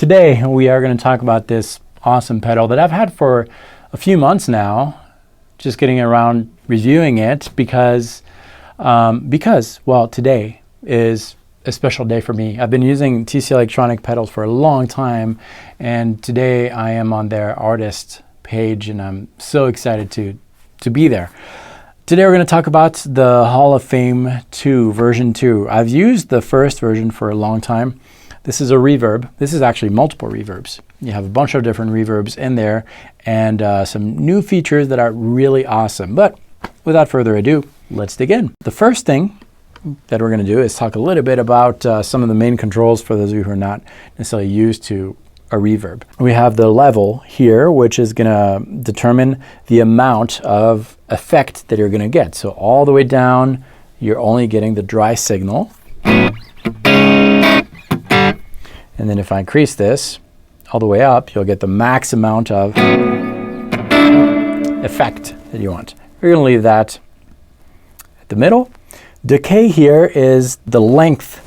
Today we are going to talk about this awesome pedal that I've had for a few months now, just getting around reviewing it because well, today is a special day for me. I've been using TC Electronic pedals for a long time, and today I am on their artist page and I'm so excited to be there. Today we're going to talk about the Hall of Fame 2, version 2. I've used the first version for a long time. This is a reverb. This is actually multiple reverbs. You have a bunch of different reverbs in there and some new features that are really awesome. But without further ado, let's dig in. The first thing that we're going to do is talk a little bit about some of the main controls for those of you who are not necessarily used to a reverb. We have the level here, which is going to determine the amount of effect that you're going to get. So all the way down, you're only getting the dry signal. And then if I increase this all the way up, you'll get the max amount of effect that you want. We're going to leave that at the middle. Decay here is the length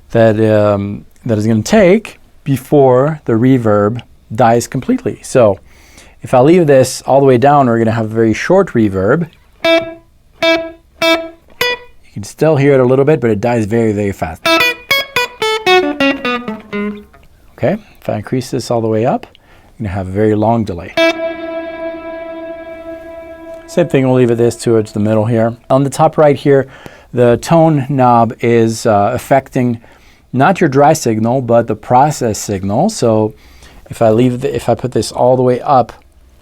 that that is going to take before the reverb dies completely. So if I leave this all the way down, we're going to have a very short reverb. You can still hear it a little bit, but it dies very, very fast. Okay, if I increase this all the way up, I'm going to have a very long delay. Same thing, we'll leave it this towards the middle here. On the top right here, the tone knob is affecting not your dry signal, but the process signal. So if I put this all the way up,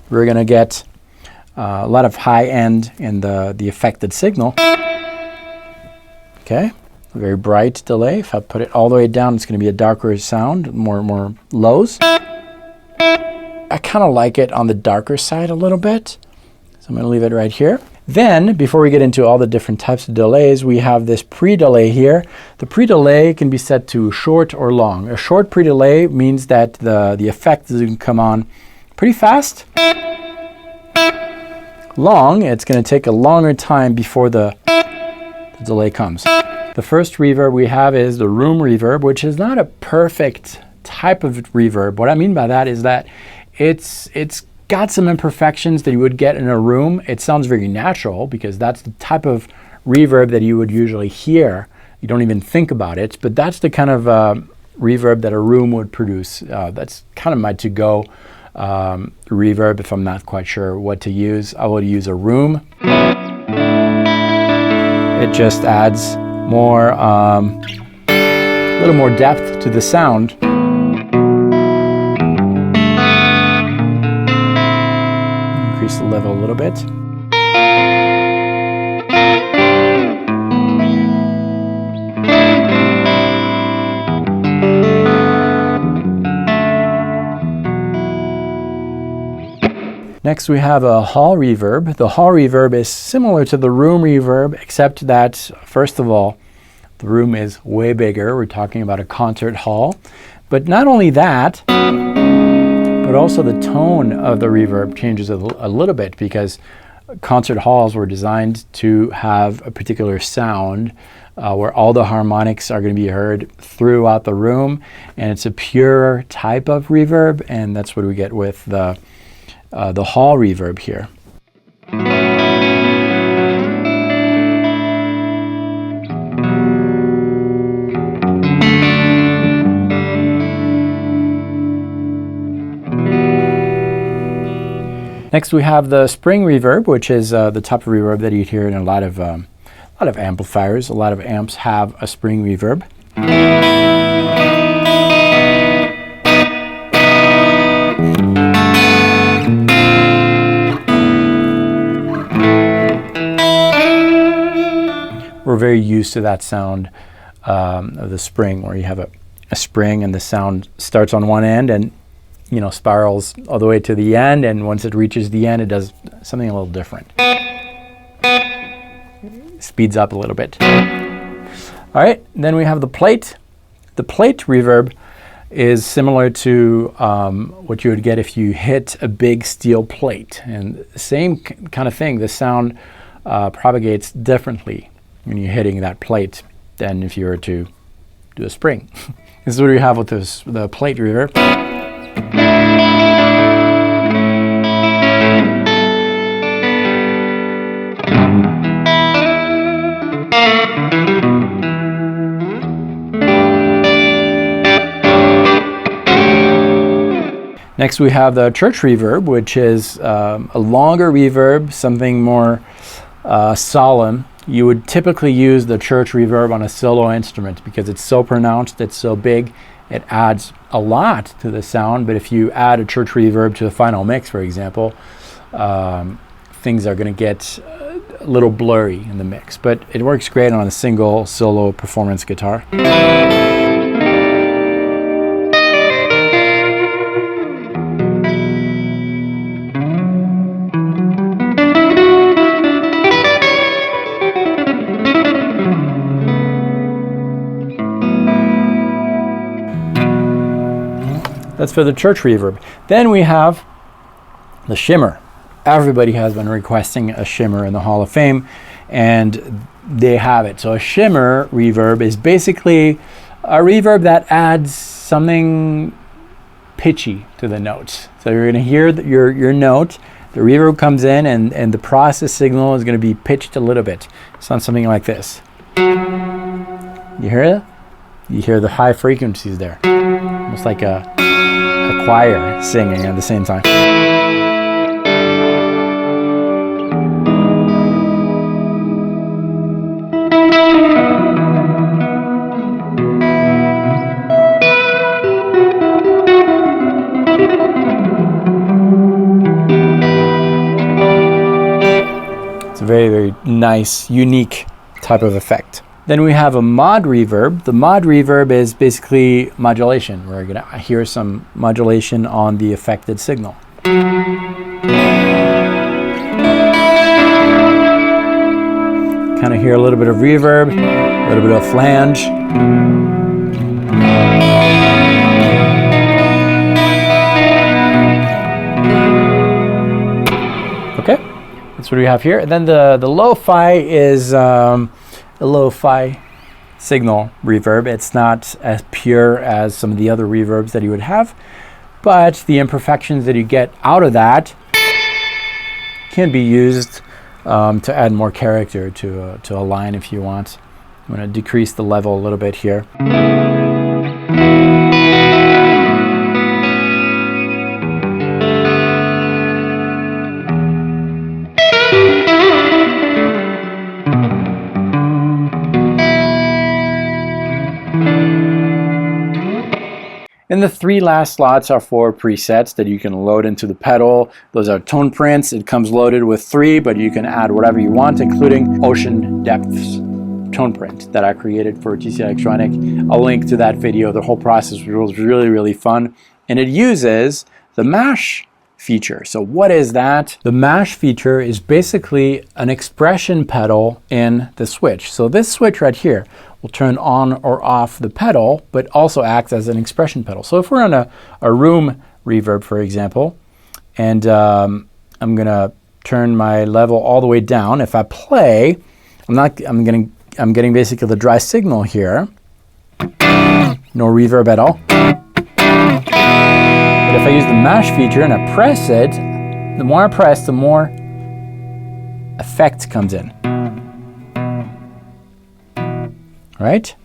we're going to get a lot of high end in the affected signal. Okay. A very bright delay. If I put it all the way down, it's going to be a darker sound, more lows. I kind of like it on the darker side a little bit, so I'm going to leave it right here. Then, before we get into all the different types of delays, we have this pre-delay here. The pre-delay can be set to short or long. A short pre-delay means that the effect is going to come on pretty fast. Long, it's going to take a longer time before the delay comes. The first reverb we have is the room reverb, which is not a perfect type of reverb. What I mean by that is that it's got some imperfections that you would get in a room. It sounds very natural because that's the type of reverb that you would usually hear. You don't even think about it, but that's the kind of reverb that a room would produce. That's kind of my to-go reverb if I'm not quite sure what to use. I would use a room. It just adds more, a little more depth to the sound. Increase the level a little bit. Next we have a hall reverb. The hall reverb is similar to the room reverb, except that, first of all, the room is way bigger. We're talking about a concert hall. But not only that, but also the tone of the reverb changes a little bit because concert halls were designed to have a particular sound where all the harmonics are going to be heard throughout the room, and it's a pure type of reverb, and that's what we get with the hall reverb here. Next we have the spring reverb, which is the type of reverb that you'd hear in a lot of amplifiers. A lot of amps have a spring reverb. We're very used to that sound of the spring, where you have a spring and the sound starts on one end and spirals all the way to the end, and once it reaches the end, it does something a little different. Speeds up a little bit. All right, then we have the plate. The plate reverb is similar to what you would get if you hit a big steel plate, and same kind of thing. The sound propagates differently when you're hitting that plate than if you were to do a spring. This is what we have with the plate reverb. Next we have the church reverb, which is a longer reverb, something more solemn. You would typically use the church reverb on a solo instrument because it's so pronounced, it's so big, it adds a lot to the sound. But if you add a church reverb to the final mix, for example, things are going to get a little blurry in the mix. But it works great on a single solo performance guitar. That's for the church reverb. Then we have the shimmer. Everybody has been requesting a shimmer in the Hall of Fame, and they have it. So a shimmer reverb is basically a reverb that adds something pitchy to the notes. So you're going to hear your note, the reverb comes in, and the process signal is going to be pitched a little bit. Sounds something like this. You hear it? You hear the high frequencies there. Almost like a choir singing at the same time. It's a very, very nice, unique type of effect. Then we have a mod reverb. The mod reverb is basically modulation. We're going to hear some modulation on the affected signal. Kind of hear a little bit of reverb, a little bit of flange. Okay, that's what we have here. And then the lo-fi is a lo-fi signal reverb. It's not as pure as some of the other reverbs that you would have, but the imperfections that you get out of that can be used to add more character to a line if you want. I'm going to decrease the level a little bit here. And the three last slots are for presets that you can load into the pedal. Those are tone prints. It comes loaded with 3, but you can add whatever you want, including Ocean Depths tone print that I created for TC Electronic. I'll link to that video. The whole process was really, really fun. And it uses the mash feature. So what is that? The mash feature is basically an expression pedal in the switch. So this switch right here will turn on or off the pedal, but also acts as an expression pedal. So if we're on a room reverb, for example, and I'm gonna turn my level all the way down. If I play, I'm getting basically the dry signal here. No reverb at all. But if I use the mash feature and I press it, the more I press, the more effect comes in. Right?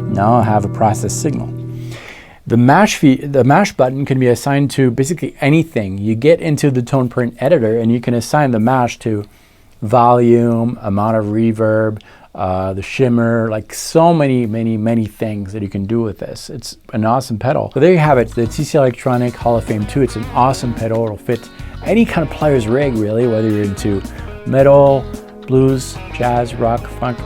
Now I have a process signal. The mash button can be assigned to basically anything. You get into the tone print editor and you can assign the mash to volume, amount of reverb, the shimmer, like so many things that you can do with this. It's an awesome pedal. So there you have it, the TC Electronic Hall of Fame 2. It's an awesome pedal. It'll fit any kind of player's rig, really, whether you're into metal, blues, jazz, rock, funk.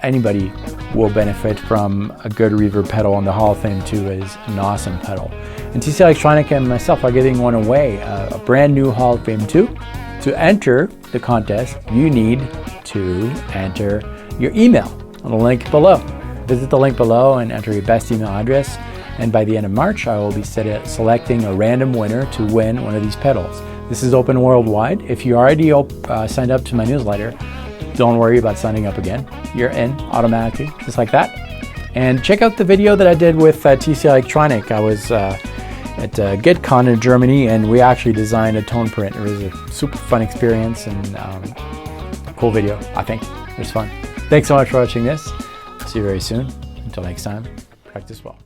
Anybody will benefit from a good reverb pedal, and the Hall of Fame 2 is an awesome pedal. And TC Electronic and myself are giving one away, a brand new Hall of Fame 2. To enter the contest, you need to enter your email on the link below. Visit the link below and enter your best email address. And by the end of March, I will be selecting a random winner to win one of these pedals. This is open worldwide. If you already signed up to my newsletter, don't worry about signing up again. You're in automatically, just like that. And check out the video that I did with TC Electronic. I was at GetCon in Germany, and we actually designed a tone print. It was a super fun experience and a cool video, I think. It was fun. Thanks so much for watching this. See you very soon. Until next time, practice well.